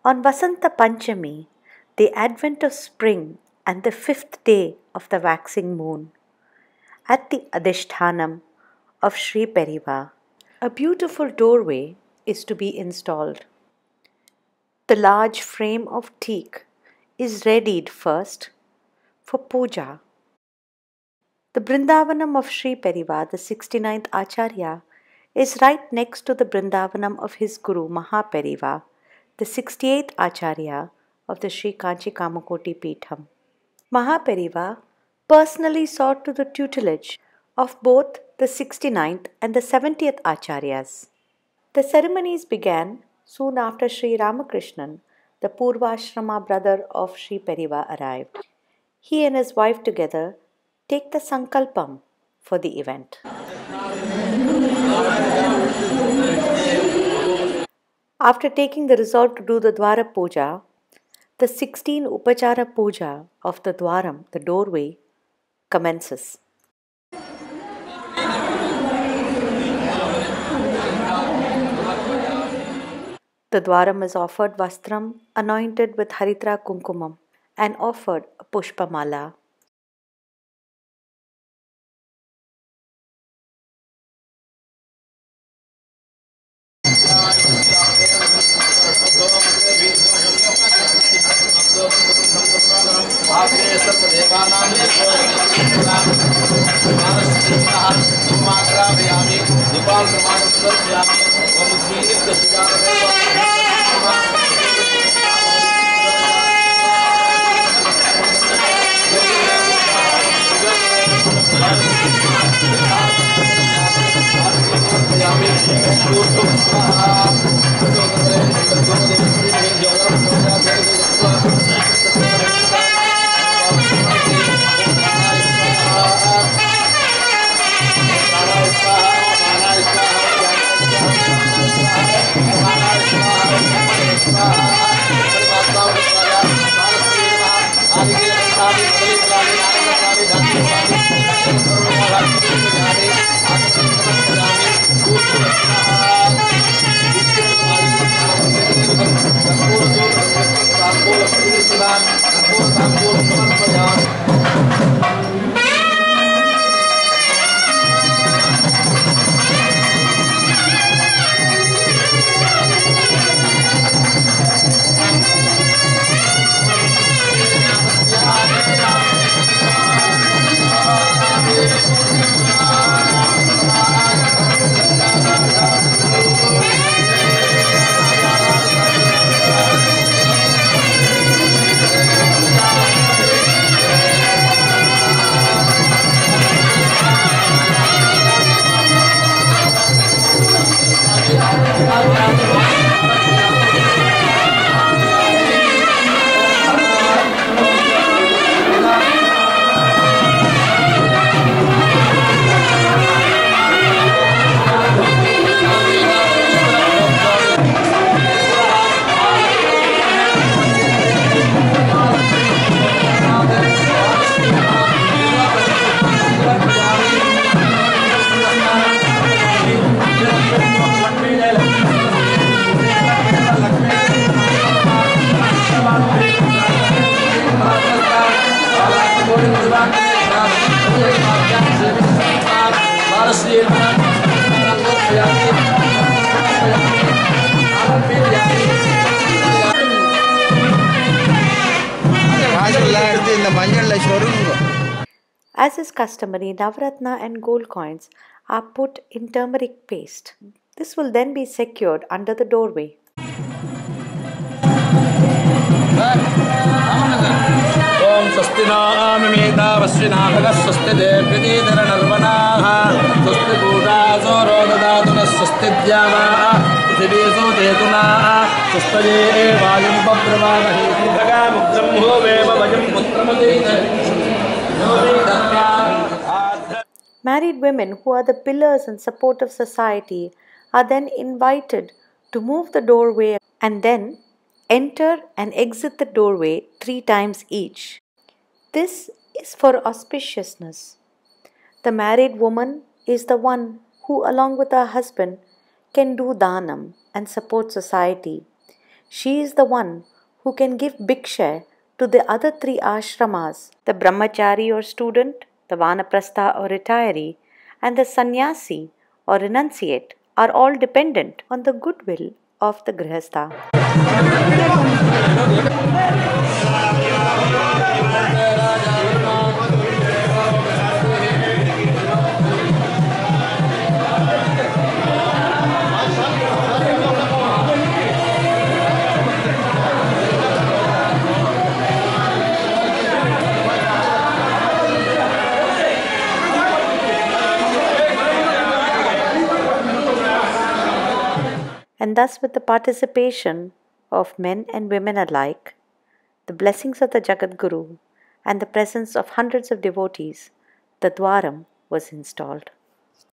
On Vasantha Panchami, the advent of spring and the 5th day of the waxing moon, at the Adhishthanam of Sri Periava, a beautiful doorway is to be installed. The large frame of teak is readied first for Pooja. The Brindāvanam of Sri Periava, the 69th Acharya, is right next to the Brindāvanam of his Guru Mahaperiava, the 68th Acharya of the Sri Kanchi Kamakoti Peetam. Mahaperiava personally saw to the tutelage of both the 69th and the 70th Acharyas. The ceremonies began soon after Sri Ramakrishnan, the Purvashrama brother of Sri Periava, arrived. He and his wife together take the Sankalpam for the event. After taking the resolve to do the Dwara Puja, the 16 Upachara Puja of the Dwaram, the doorway, commences. The Dwaram is offered Vastram anointed with Haritra Kumkumam and offered a Pushpamala. As is customary, navaratna and gold coins are put in turmeric paste. This will then be secured under the doorway. Om Sastina Mimita Vasvina Swasti Prididara Narvana Swasti Pooja Zoro Dadaduna Swasti Dhyava Thibiso Tetuna Swasti Vayam Babravana Hidagam Brahmo Veva Vayam Putramadena. Married women who are the pillars and support of society are then invited to move the doorway and then enter and exit the doorway 3 times each. This is for auspiciousness. The married woman is the one who, along with her husband, can do dhanam and support society. She is the one who can give bhiksha to the other three ashramas, the brahmachari or student, the vanaprastha or retiree, and the sannyasi or renunciate are all dependent on the goodwill of the grihastha. And thus, with the participation of men and women alike, the blessings of the Jagadguru, and the presence of hundreds of devotees, the Dwaram was installed.